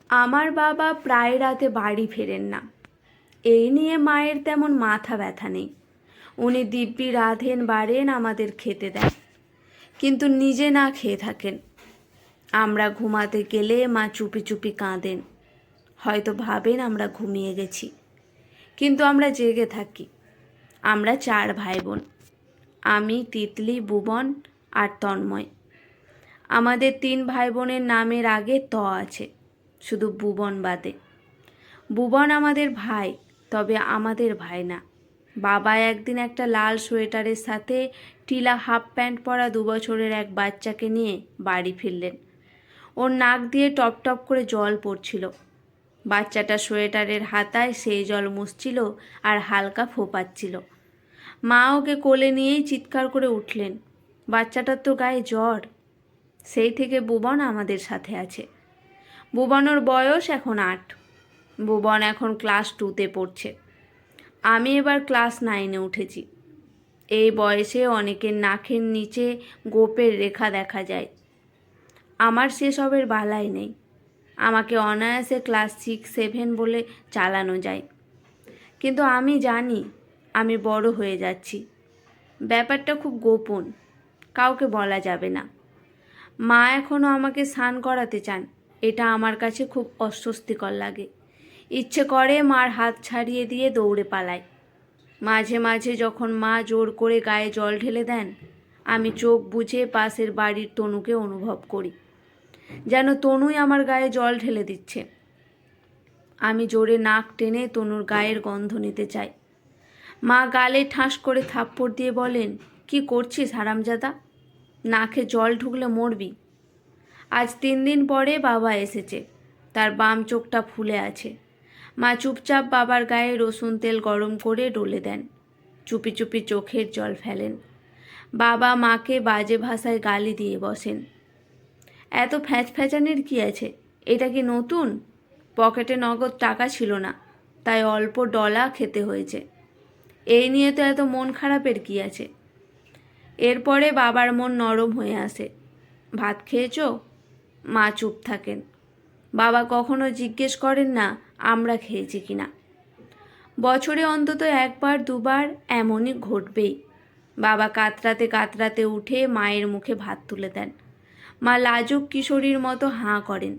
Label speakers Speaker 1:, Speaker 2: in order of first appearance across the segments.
Speaker 1: আমার বাবা প্রায় রাতে বাড়ি ফেরেন না। এই নিয়ে মায়ের তেমন মাথা ব্যথা নেই। উনি দিব্যি রাঁধেন বাড়েন, আমাদের খেতে দেন, কিন্তু নিজে না খেয়ে থাকেন। আমরা ঘুমাতে গেলে মা চুপি চুপি কাঁদেন। হয়তো ভাবেন আমরা ঘুমিয়ে গেছি, কিন্তু আমরা জেগে থাকি। আমরা 4 ভাই বোন, আমি, তিতলি, ভুবন আর তন্ময়। আমাদের 3 ভাই বোনের নামের আগে ত আছে, শুধু ভুবন বাদে। ভুবন আমাদের ভাই, তবে আমাদের ভাই না। বাবা একদিন একটা লাল সোয়েটারের সাথে টিলা হাফ প্যান্ট পরা 2 বছরের এক বাচ্চাকে নিয়ে বাড়ি ফিরলেন। ওর নাক দিয়ে টপ টপ করে জল পড়ছিল। বাচ্চাটা সোয়েটারের হাতায় সেই জল মুছছিল আর হালকা ফোপাচ্ছিল। মা ওকে কোলে নিয়েই চিৎকার করে উঠলেন, বাচ্চাটার তো গায়ে জ্বর। সেই থেকে ভুবন আমাদের সাথে আছে। ভুবনের বয়স এখন 8। ভুবন এখন ক্লাস 2তে পড়ছে। আমি এবার ক্লাস 9-এ উঠেছি। এই বয়সে অনেকের নাকের নিচে গোপের রেখা দেখা যায়। আমার সেসবের বালাই নেই। আমাকে অনায়াসে ক্লাস 6-7 বলে চালানো যায়। কিন্তু আমি জানি আমি বড় হয়ে যাচ্ছি। ব্যাপারটা খুব গোপন, কাউকে বলা যাবে না। মা এখনও আমাকে স্নান করাতে চান। এটা আমার কাছে খুব অস্বস্তিকর লাগে। ইচ্ছে করে মার হাত ছাড়িয়ে দিয়ে দৌড়ে পালাই। মাঝে মাঝে যখন মা জোর করে গায়ে জল ঢেলে দেন, আমি চোখ বুজে পাশের বাড়ির তনুকে অনুভব করি, যেন তনুই আমার গায়ে জল ঢেলে দিচ্ছে। আমি জোরে নাক টেনে তনুর গায়ের গন্ধ নিতে চাই। মা গালে ঠাস করে থাপ্পড় দিয়ে বলেন, কি করছিস হারামজাদা? নাকে জল ঢুকলে মরবি। আজ 3 দিন পরে বাবা এসেছে। তার বাম চোখটা ফুলে আছে। মা চুপচাপ বাবার গায়ে রসুন তেল গরম করে ডলে দেন। চুপি চুপি চোখের জল ফেলেন। বাবা মাকে বাজে ভাষায় গালি দিয়ে বসেন। এত ফ্যাঁচফ্যাঁচানির কি আছে? এটা কি নতুন? পকেটে নগদ টাকা ছিল না, তাই অল্প ডলা খেতে হয়েছে। এই নিয়ে তো এত মন খারাপের কি আছে? এরপরে বাবার মন নরম হয়ে আসে। ভাত খেয়েছো? মা চুপ থাকেন। বাবা কখনো জিজ্ঞেস করেন না আমরা খেয়েছি কিনা। বছরে অন্তত 1-2 বার এমনই ঘটবেই। বাবা কাতরাতে কাতরাতে উঠে মায়ের মুখে ভাত তুলে দেন। মা লাজুক কিশোরীর মতো হাঁ করেন।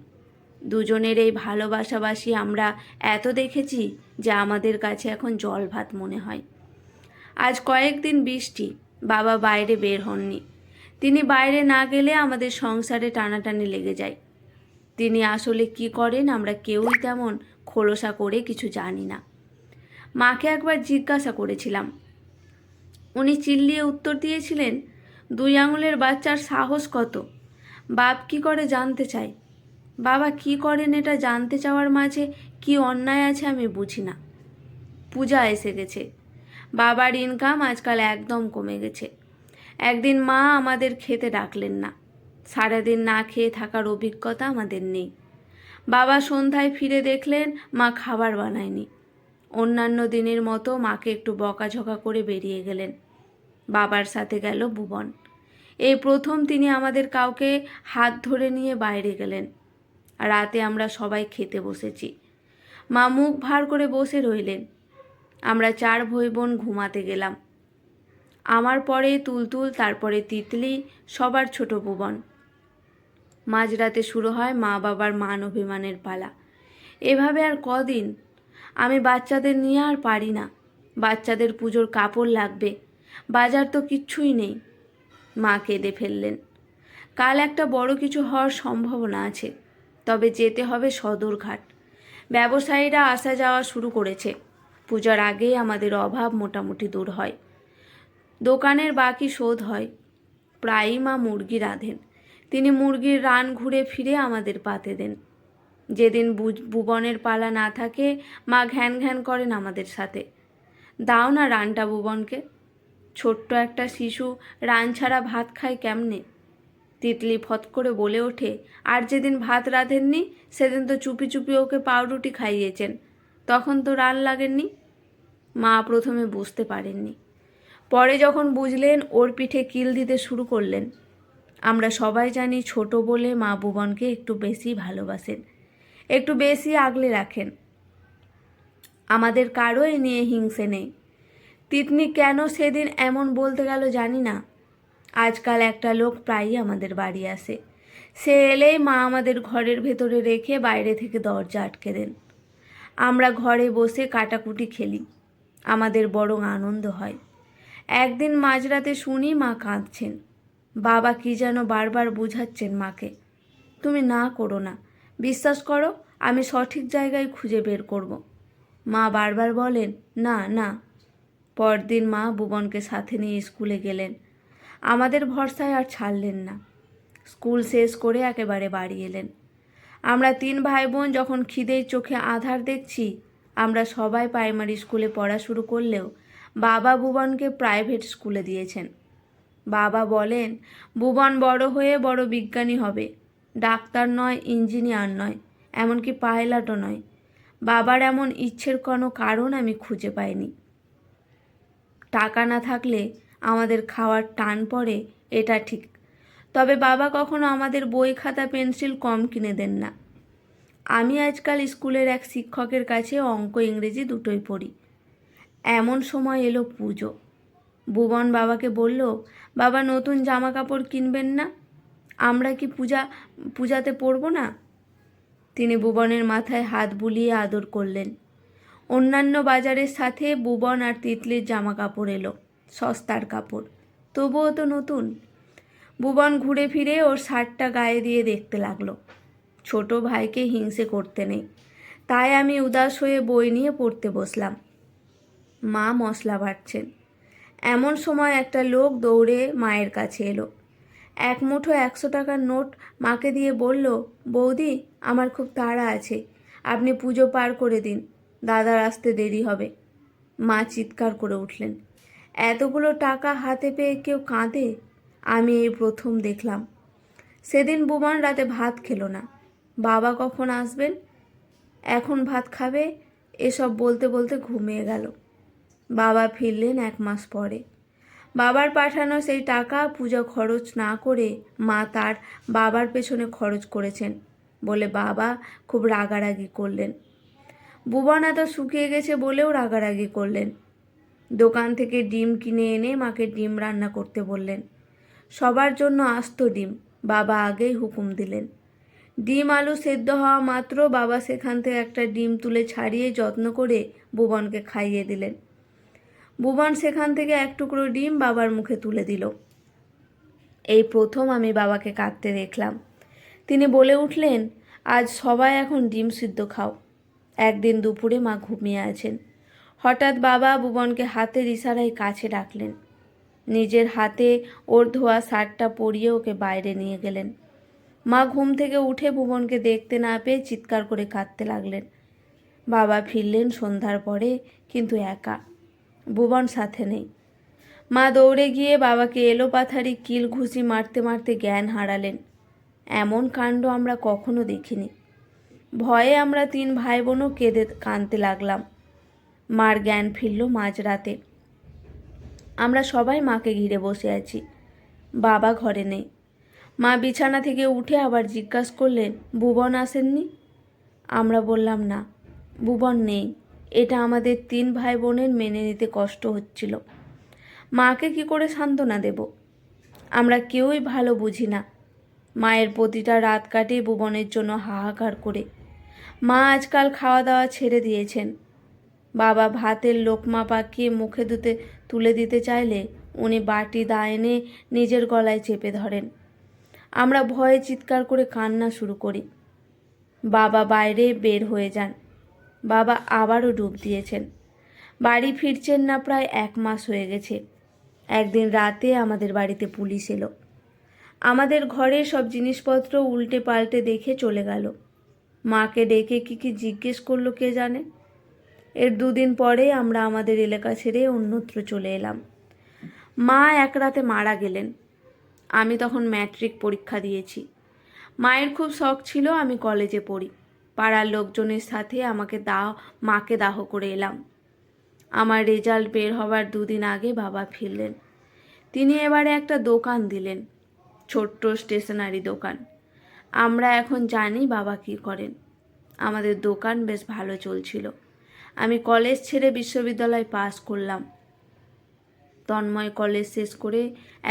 Speaker 1: দুজনের এই ভালোবাসাবাসি আমরা এত দেখেছি যে আমাদের কাছে এখন জল ভাত মনে হয়। আজ কয়েকদিন বৃষ্টি, বাবা বাইরে বের হননি। তিনি বাইরে না গেলে আমাদের সংসারে টানাটানি লেগে যায়। তিনি আসলে কি করেন আমরা কেউই তেমন খোলসা করে কিছু জানি না। মাকে একবার জিজ্ঞাসা করেছিলাম। উনি চিল্লিয়ে উত্তর দিয়েছিলেন, 2 আঙুলের বাচ্চার সাহস কত? বাপ কি করে জানতে চায়। বাবা কি করেন এটা জানতে চাওয়ার মাঝে কি অন্যায় আছে আমি বুঝি না। পূজা এসে গেছে। বাবার ইনকাম আজকাল একদম কমে গেছে। একদিন মা আমাদের খেতে ডাকলেন না। সারাদিন না খেয়ে থাকার অভিজ্ঞতা আমাদের নেই। বাবা সন্ধ্যায় ফিরে দেখলেন মা খাবার বানায়নি। অন্যান্য দিনের মতো মাকে একটু বকাঝকা করে বেরিয়ে গেলেন। বাবার সাথে গেল ভুবন। এই প্রথম তিনি আমাদের কাউকে হাত ধরে নিয়ে বাইরে গেলেন। রাতে আমরা সবাই খেতে বসেছি। মা মুখ ভার করে বসে রইলেন। আমরা 4 ভাই বোন ঘুমাতে গেলাম। আমার পরে তুলতুল, তারপরে তিতলি, সবার ছোট ভুবন। মাঝরাতে শুরু হয় মা বাবার মান অভিমানের পালা। এভাবে আর কদিন? আমি বাচ্চাদের নিয়ে আর পারি না। বাচ্চাদের পুজোর কাপড় লাগবে, বাজার তো কিচ্ছুই নেই। মা কেঁদে ফেললেন। কাল একটা বড় কিছু হওয়ার সম্ভাবনা আছে, তবে যেতে হবে সদরঘাট। ব্যবসায়ীরা আসা যাওয়া শুরু করেছে। পূজার আগেই আমাদের অভাব মোটামুটি দূর হয়। দোকানের বাকি শোধ হয়। প্রায়ই মা মুরগি রাঁধেন। তিনি মুরগির রান ঘুরে ফিরে আমাদের পাতে দেন। যেদিন ভুবনের পালা না থাকে মা ঘ্যান ঘ্যান করেন আমাদের সাথে, দাও না রানটা ভুবনকে। ছোট্ট একটা শিশু রান ছাড়া ভাত খায় কেমনে? তিতলি ফট করে বলে ওঠে, আর যেদিন ভাত রাঁধেননি সেদিন তো চুপি চুপি ওকে পাউরুটি খাইয়েছেন, তখন তো রান লাগেননি। মা প্রথমে বুঝতে পারেননি, পরে যখন বুঝলেন ওর পিঠে কিল দিতে শুরু করলেন। আমরা সবাই জানি ছোট বলে মা ভুবনকে একটু বেশি ভালোবাসেন। একটু বেশি আগলে রাখেন। আমাদের কারো এ নিয়ে হিংসে নেই। তিতনি কেন সেদিন এমন বলতে গেল জানি না। আজকাল একটা লোক প্রায়ই আমাদের বাড়ি আসে। সে এলেই মা আমাদের ঘরের ভেতরে রেখে বাইরে থেকে দরজা আটকে দেন। আমরা ঘরে বসে কাটাকুটি খেলি। আমাদের বরং আনন্দ হয়। একদিন মাঝরাতে শুনি মা কাঁদছেন। বাবা কি যেন বারবার বুঝাচ্ছেন মাকে, তুমি না করো না, বিশ্বাস করো, আমি সঠিক জায়গায় খুঁজে বের করব। মা বারবার বলেন না না। পরদিন মা ভুবনকে সাথে নিয়ে স্কুলে গেলেন। আমাদের ভরসায় আর ছাড়লেন না। স্কুল শেষ করে একেবারে বাড়ি এলেন। আমরা 3 ভাই বোন যখন খিদেয় চোখে আঁধার দেখছি, আমরা সবাই প্রাইমারি স্কুলে পড়া শুরু করলেও বাবা ভুবনকে প্রাইভেট স্কুলে দিয়েছেন। বাবা বলেন ভুবন বড় হয়ে বড় বিজ্ঞানী হবে, ডাক্তার নয়, ইঞ্জিনিয়ার নয়, এমনকি পাইলটও নয়। বাবার এমন ইচ্ছের কোনো কারণ আমি খুঁজে পাইনি। টাকা না থাকলে আমাদের খাওয়ার টান পড়ে, এটা ঠিক। তবে বাবা কখনো আমাদের বই খাতা পেন্সিল কম কিনে দেন না। আমি আজকাল স্কুলের এক শিক্ষকের কাছে অঙ্ক ইংরেজি দুটোই পড়ি। এমন সময় এলো পুজো। ভুবন বাবাকে বলল, বাবা নতুন জামা কাপড় কিনবেন না? আমরা কি পূজাতে পরব না? তিনি ভুবনের মাথায় হাত বুলিয়ে আদর করলেন। অন্যান্য বাজারের সাথে ভুবন আর তিতলির জামা কাপড় এলো, সস্তার কাপড়, তবুও তো নতুন। ভুবন ঘুরে ফিরে ওর শার্টটা গায়ে দিয়ে দেখতে লাগলো। ছোট ভাইকে হিংসে করতে নেই, তাই আমি উদাস হয়ে বই নিয়ে পড়তে বসলাম। মা মশলা বাটছেন। এমন সময় একটা লোক দৌড়ে মায়ের কাছে এলো। এক মুঠো 100 টাকার নোট মাকে দিয়ে বলল, বৌদি, আমার খুব তাড়া আছে, আপনি পুজো পার করে দিন, দাদার আসতে দেরি হবে। মা চিৎকার করে উঠলেন, এতগুলো টাকা হাতে পেয়ে কেউ কাঁদে? আমি এই প্রথম দেখলাম। সেদিন ভুবন রাতে ভাত খেলো না। বাবা কখন আসবেন, এখন ভাত খাবে, এসব বলতে বলতে ঘুমিয়ে গেল। বাবা ফিরলেন 1 মাস পরে। বাবার পাঠানো সেই টাকা পূজা খরচ না করে মা তার বাবার পেছনে খরচ করেছেন বলে বাবা খুব রাগারাগি করলেন। ভুবন এত শুকিয়ে গেছে বলেও রাগারাগি করলেন। দোকান থেকে ডিম কিনে এনে মাকে ডিম রান্না করতে বললেন। সবার জন্য আস্ত ডিম বাবা আগেই হুকুম দিলেন। ডিম আলু সেদ্ধ হওয়া মাত্র বাবা সেখান থেকে একটা ডিম তুলে ছাড়িয়ে যত্ন করে ভুবনকে খাইয়ে দিলেন। ভুবন সেখান থেকে এক টুকরো ডিম বাবার মুখে তুলে দিল। এই প্রথম আমি বাবাকে কাঁদতে দেখলাম। তিনি বলে উঠলেন, আজ সবাই এখন ডিম সিদ্ধ খাও। একদিন দুপুরে মা ঘুমিয়ে আছেন। হঠাৎ বাবা ভুবনকে হাতের ইশারায় কাছে ডাকলেন। নিজের হাতে ওর ধোয়া শার্টটা পরিয়ে ওকে বাইরে নিয়ে গেলেন। মা ঘুম থেকে উঠে ভুবনকে দেখতে না পেয়ে চিৎকার করে কাঁদতে লাগলেন। বাবা ফিরলেন সন্ধ্যার পরে, কিন্তু একা, ভুবন সাথে নেই। মা দৌড়ে গিয়ে বাবাকে এলোপাথারি কিল ঘুষি মারতে মারতে জ্ঞান হারালেন। এমন কাণ্ড আমরা কখনো দেখিনি। ভয়ে আমরা 3 ভাই বোনও কেঁদে কাঁদতে লাগলাম। মার জ্ঞান ফিরল মাঝরাতে। আমরা সবাই মাকে ঘিরে বসে আছি। বাবা ঘরে নেই। মা বিছানা থেকে উঠে আবার জিজ্ঞাসা করলেন, ভুবন আসেননি? আমরা বললাম না, ভুবন নেই। এটা আমাদের 3 ভাই বোনের মেনে নিতে কষ্ট হচ্ছিল। মাকে কি করে সান্ত্বনা দেব? আমরা কেউই ভালো বুঝি না। মায়ের প্রতিটা রাত কাটে ভুবনের জন্য হাহাকার করে। মা আজকাল খাওয়া দাওয়া ছেড়ে দিয়েছেন। বাবা ভাতের লোকমা পাকিয়ে মুখে তুলে দিতে চাইলে উনি বাটি দা এনে নিজের গলায় চেপে ধরেন। আমরা ভয়ে চিৎকার করে কান্না শুরু করি। বাবা বাইরে বের হয়ে যান। বাবা আবারও ডুব দিয়েছেন। বাড়ি ফিরছেন না প্রায় 1 মাস হয়ে গেছে। একদিন রাতে আমাদের বাড়িতে পুলিশ এলো। আমাদের ঘরের সব জিনিসপত্র উল্টে পাল্টে দেখে চলে গেল। মাকে ডেকে কি জিজ্ঞেস করলো কে জানে। এর 2 দিন পরে আমরা আমাদের এলাকা ছেড়ে অন্যত্র চলে এলাম। মা এক রাতে মারা গেলেন। আমি তখন ম্যাট্রিক পরীক্ষা দিয়েছি। মায়ের খুব শখ ছিল আমি কলেজে পড়ি। পাড়ার লোকজনের সাথে মাকে দাহ করে এলাম। আমার রেজাল্ট বের হবার 2 দিন আগে বাবা ফিরলেন। তিনি এবারে একটা দোকান দিলেন, ছোট্ট স্টেশনারি দোকান। আমরা এখন জানি বাবা কী করেন। আমাদের দোকান বেশ ভালো চলছিল। আমি কলেজ ছেড়ে বিশ্ববিদ্যালয় পাস করলাম। তন্ময় কলেজ শেষ করে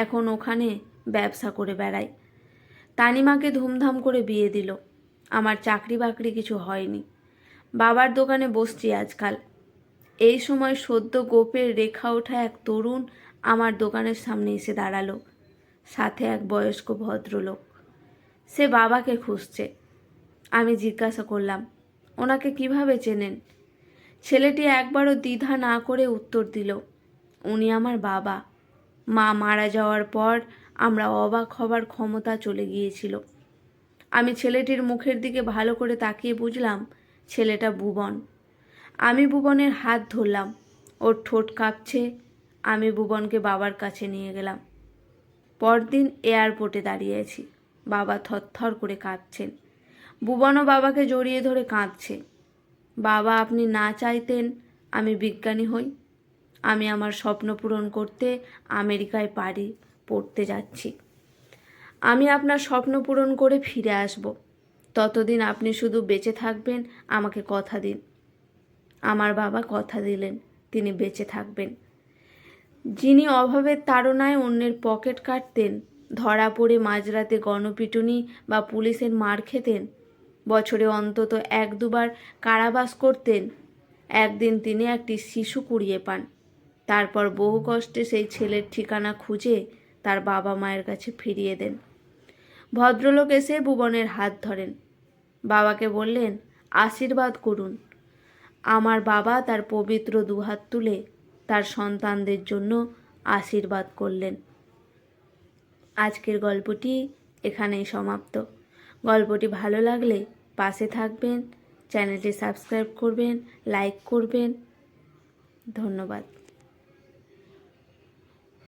Speaker 1: এখন ওখানে ব্যবসা করে বেড়ায়। তানিমাকে ধুমধাম করে বিয়ে দিল। আমার চাকরি বাকরি কিছু হয়নি, বাবার দোকানে বসছি আজকাল। এই সময় সদ্য গোপের রেখা ওঠা এক তরুণ আমার দোকানের সামনে এসে দাঁড়ালো, সাথে এক বয়স্ক ভদ্রলোক। সে বাবাকে খুঁজছে। আমি জিজ্ঞাসা করলাম, ওনাকে কিভাবে চেনেন? ছেলেটি একবারও দ্বিধা না করে উত্তর দিল, উনি আমার বাবা। মা মারা যাওয়ার পর আমরা অবাক হবার ক্ষমতা চলে গিয়েছিল। আমি ছেলেটির মুখের দিকে ভালো করে তাকিয়ে বুঝলাম ছেলেটা ভুবন। আমি ভুবনের হাত ধরলাম, ওর ঠোঁট কাঁপছে। আমি ভুবনকে বাবার কাছে নিয়ে গেলাম। পরদিন এয়ারপোর্টে দাঁড়িয়েছি, বাবা থরথর করে কাঁদছেন। ভুবনও বাবাকে জড়িয়ে ধরে কাঁদছে। বাবা, আপনি না চাইতেন আমি বিজ্ঞানী হই। আমি আমার স্বপ্ন পূরণ করতে আমেরিকায় পড়তে যাচ্ছি। আমি আপনার স্বপ্ন পূরণ করে ফিরে আসব। ততদিন আপনি শুধু বেঁচে থাকবেন, আমাকে কথা দিন। আমার বাবা কথা দিলেন তিনি বেঁচে থাকবেন। যিনি অভাবের তাড়নায় অন্যের পকেট কাটতেন, ধরা পড়ে মাঝরাতে গণপিটুনি বা পুলিশের মার খেতেন, বছরে অন্তত 1-2 বার কারাবাস করতেন, একদিন তিনি একটি শিশু কুড়িয়ে পান। তারপর বহু কষ্টে সেই ছেলের ঠিকানা খুঁজে তার বাবা মায়ের কাছে ফিরিয়ে দেন। ভদ্রলোক এসে ভুবনের হাত ধরেন, বাবাকে বললেন, আশীর্বাদ করুন। আমার বাবা তার পবিত্র দুহাত তুলে তার সন্তানদের জন্য আশীর্বাদ করলেন। আজকের গল্পটি এখানেই সমাপ্ত। গল্পটি ভালো লাগলে পাশে থাকবেন, চ্যানেলটি সাবস্ক্রাইব করবেন, লাইক করবেন। ধন্যবাদ।